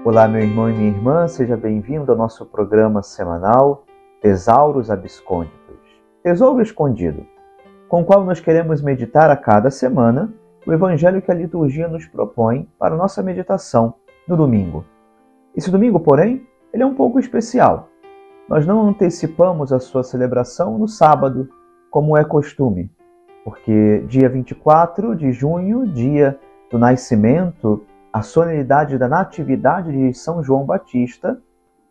Olá, meu irmão e minha irmã, seja bem-vindo ao nosso programa semanal Tesauros Abscônditos, Tesouro Escondido, com o qual nós queremos meditar a cada semana o Evangelho que a liturgia nos propõe para a nossa meditação no domingo. Esse domingo, porém, ele é um pouco especial. Nós não antecipamos a sua celebração no sábado, como é costume, porque dia 24 de junho, dia do nascimento, a solenidade da Natividade de São João Batista,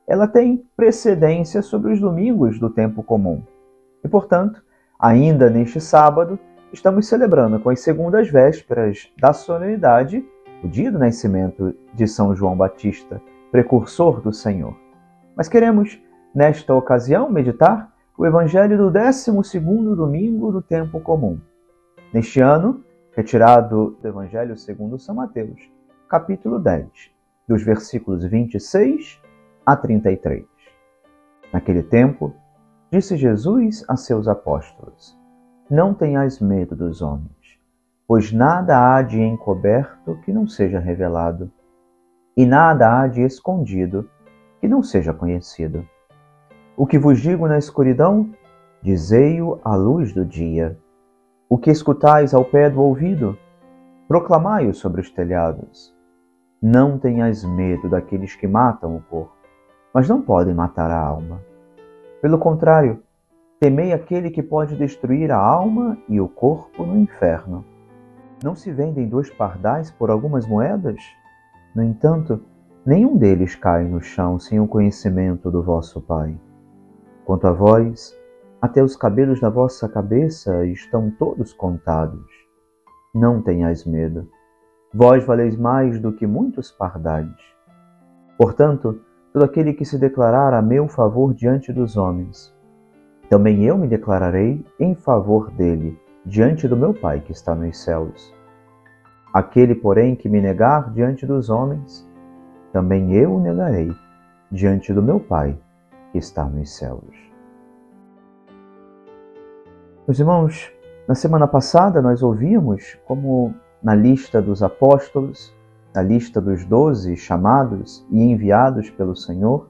ela tem precedência sobre os domingos do tempo comum. E, portanto, ainda neste sábado, estamos celebrando com as segundas vésperas da solenidade o dia do nascimento de São João Batista, precursor do Senhor. Mas queremos, nesta ocasião, meditar o Evangelho do 12º domingo do tempo comum. Neste ano, retirado do Evangelho segundo São Mateus, capítulo 10, dos versículos 26 a 33. Naquele tempo, disse Jesus a seus apóstolos: Não tenhais medo dos homens, pois nada há de encoberto que não seja revelado, e nada há de escondido que não seja conhecido. O que vos digo na escuridão, dizei-o à luz do dia. O que escutais ao pé do ouvido, proclamai-o sobre os telhados. Não tenhais medo daqueles que matam o corpo, mas não podem matar a alma. Pelo contrário, temei aquele que pode destruir a alma e o corpo no inferno. Não se vendem 2 pardais por algumas moedas? No entanto, nenhum deles cai no chão sem o conhecimento do vosso Pai. Quanto a vós, até os cabelos da vossa cabeça estão todos contados. Não tenhais medo. Vós valeis mais do que muitos pardais. Portanto, todo aquele que se declarar a meu favor diante dos homens, também eu me declararei em favor dele diante do meu Pai que está nos céus. Aquele, porém, que me negar diante dos homens, também eu o negarei diante do meu Pai que está nos céus. Meus irmãos, na semana passada nós ouvimos como na lista dos apóstolos, na lista dos 12 chamados e enviados pelo Senhor,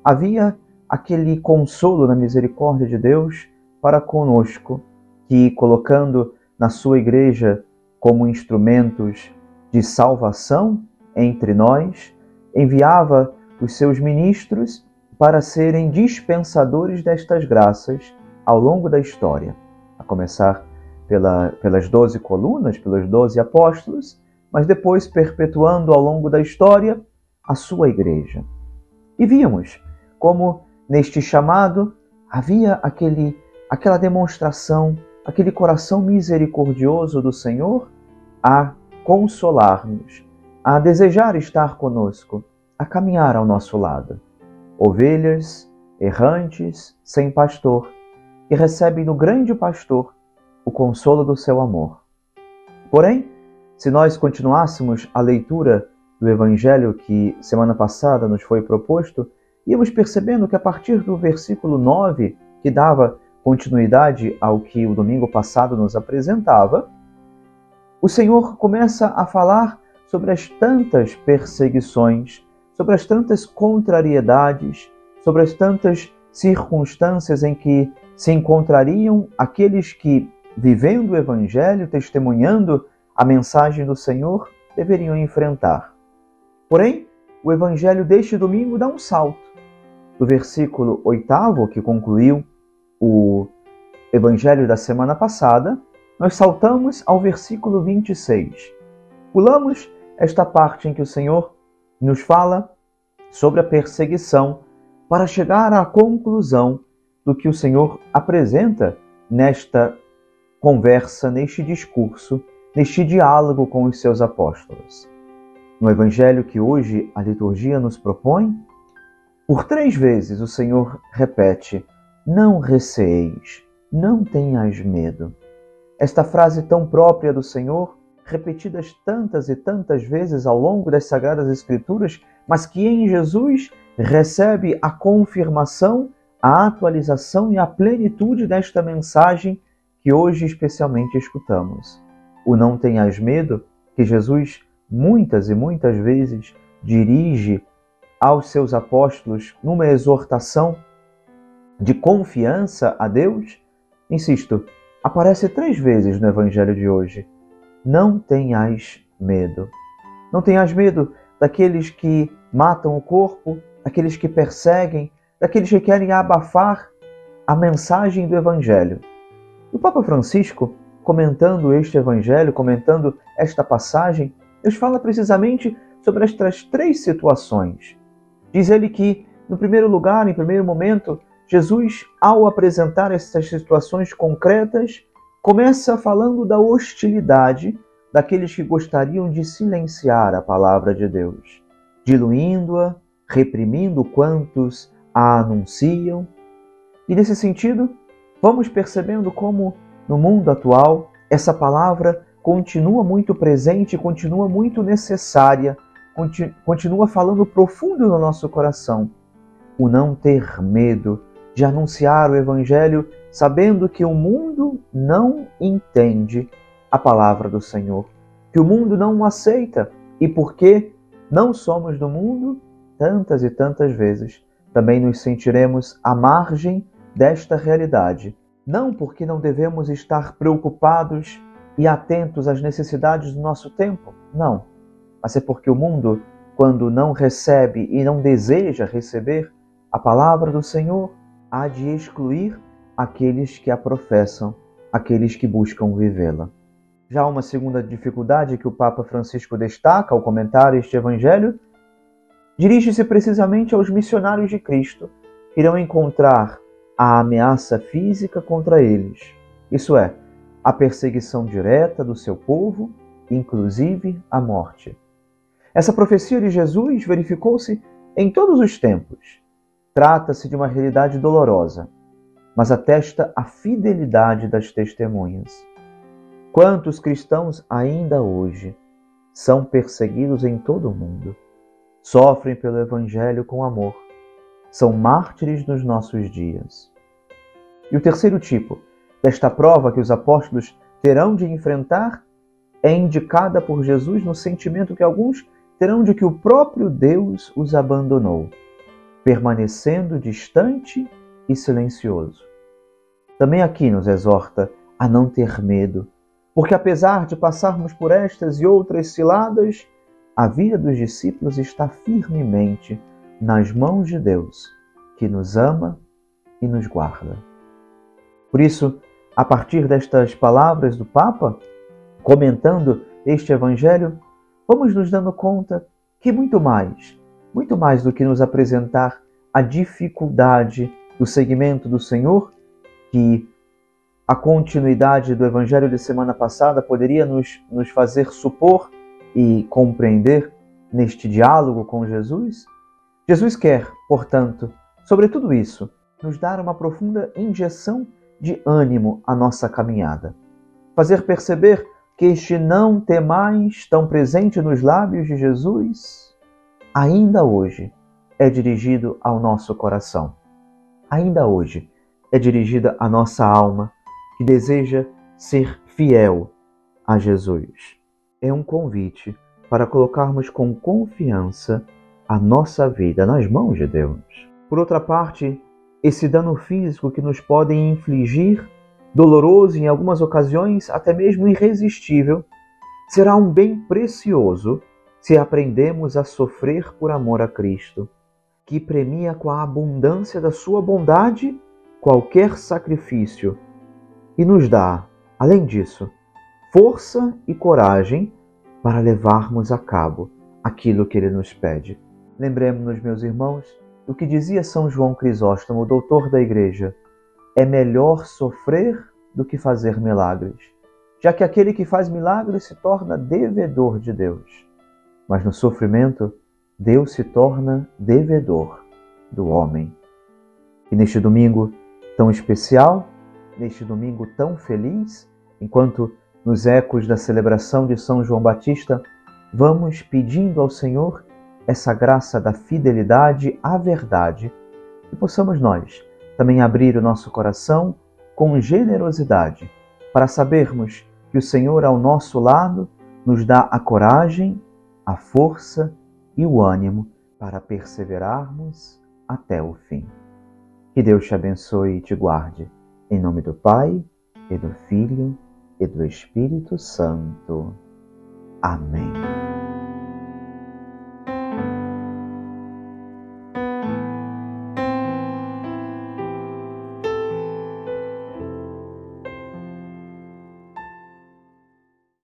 havia aquele consolo na misericórdia de Deus para conosco, que, colocando na sua igreja como instrumentos de salvação entre nós, enviava os seus ministros para serem dispensadores destas graças ao longo da história, a começar pelas 12 colunas, pelos 12 apóstolos, mas depois perpetuando ao longo da história a sua igreja. E víamos como neste chamado havia aquela demonstração, aquele coração misericordioso do Senhor a consolar-nos, a desejar estar conosco, a caminhar ao nosso lado. Ovelhas errantes, sem pastor, que recebem no grande pastor o consolo do seu amor. Porém, se nós continuássemos a leitura do Evangelho que semana passada nos foi proposto, íamos percebendo que a partir do versículo 9, que dava continuidade ao que o domingo passado nos apresentava, o Senhor começa a falar sobre as tantas perseguições, sobre as tantas contrariedades, sobre as tantas circunstâncias em que se encontrariam aqueles que, vivendo o Evangelho, testemunhando a mensagem do Senhor, deveriam enfrentar. Porém, o Evangelho deste domingo dá um salto. Do versículo 8º, que concluiu o Evangelho da semana passada, nós saltamos ao versículo 26. Pulamos esta parte em que o Senhor nos fala sobre a perseguição para chegar à conclusão do que o Senhor apresenta nesta conversa, neste discurso, neste diálogo com os seus apóstolos. No Evangelho que hoje a liturgia nos propõe, por 3 vezes o Senhor repete: não receeis, não tenhais medo. Esta frase tão própria do Senhor, repetidas tantas e tantas vezes ao longo das Sagradas Escrituras, mas que em Jesus recebe a confirmação, a atualização e a plenitude desta mensagem que hoje especialmente escutamos. O não tenhas medo, que Jesus muitas e muitas vezes dirige aos seus apóstolos numa exortação de confiança a Deus, insisto, aparece 3 vezes no Evangelho de hoje. Não tenhais medo. Não tenhas medo daqueles que matam o corpo, daqueles que perseguem, daqueles que querem abafar a mensagem do Evangelho. O Papa Francisco, comentando este Evangelho, comentando esta passagem, nos fala precisamente sobre estas 3 situações. Diz ele que, no primeiro lugar, em primeiro momento, Jesus, ao apresentar essas situações concretas, começa falando da hostilidade daqueles que gostariam de silenciar a palavra de Deus, diluindo-a, reprimindo quantos a anunciam. E nesse sentido, vamos percebendo como, no mundo atual, essa palavra continua muito presente, continua muito necessária, continua falando profundo no nosso coração. O não ter medo de anunciar o Evangelho, sabendo que o mundo não entende a palavra do Senhor, que o mundo não o aceita, e porque não somos do mundo, tantas e tantas vezes também nos sentiremos à margem desta realidade. Não porque não devemos estar preocupados e atentos às necessidades do nosso tempo, não, mas é porque o mundo, quando não recebe e não deseja receber a palavra do Senhor, há de excluir aqueles que a professam, aqueles que buscam vivê-la. Já uma segunda dificuldade que o Papa Francisco destaca ao comentar este Evangelho dirige-se precisamente aos missionários de Cristo, que irão encontrar a ameaça física contra eles, isso é, a perseguição direta do seu povo, inclusive a morte. Essa profecia de Jesus verificou-se em todos os tempos. Trata-se de uma realidade dolorosa, mas atesta a fidelidade das testemunhas. Quantos cristãos ainda hoje são perseguidos em todo o mundo, sofrem pelo Evangelho com amor, são mártires nos nossos dias. E o terceiro tipo desta prova que os apóstolos terão de enfrentar é indicada por Jesus no sentimento que alguns terão de que o próprio Deus os abandonou, permanecendo distante e silencioso. Também aqui nos exorta a não ter medo, porque apesar de passarmos por estas e outras ciladas, a vida dos discípulos está firmemente nas mãos de Deus, que nos ama e nos guarda. Por isso, a partir destas palavras do Papa, comentando este Evangelho, vamos nos dando conta que muito mais do que nos apresentar a dificuldade do seguimento do Senhor, que a continuidade do Evangelho de semana passada poderia nos fazer supor e compreender neste diálogo com Jesus, Jesus quer, portanto, sobre tudo isso, nos dar uma profunda injeção de ânimo à nossa caminhada. Fazer perceber que este não temais tão presente nos lábios de Jesus, ainda hoje é dirigido ao nosso coração. Ainda hoje é dirigida à nossa alma, que deseja ser fiel a Jesus. É um convite para colocarmos com confiança a nossa vida nas mãos de Deus. Por outra parte, esse dano físico que nos podem infligir, doloroso e em algumas ocasiões até mesmo irresistível, será um bem precioso se aprendemos a sofrer por amor a Cristo, que premia com a abundância da sua bondade qualquer sacrifício e nos dá, além disso, força e coragem para levarmos a cabo aquilo que Ele nos pede. Lembremos-nos, meus irmãos, do que dizia São João Crisóstomo, o doutor da Igreja: é melhor sofrer do que fazer milagres, já que aquele que faz milagres se torna devedor de Deus. Mas no sofrimento, Deus se torna devedor do homem. E neste domingo tão especial, neste domingo tão feliz, enquanto nos ecos da celebração de São João Batista, vamos pedindo ao Senhor essa graça da fidelidade à verdade, e possamos nós também abrir o nosso coração com generosidade, para sabermos que o Senhor ao nosso lado nos dá a coragem, a força e o ânimo para perseverarmos até o fim. Que Deus te abençoe e te guarde. Em nome do Pai, e do Filho, e do Espírito Santo. Amém.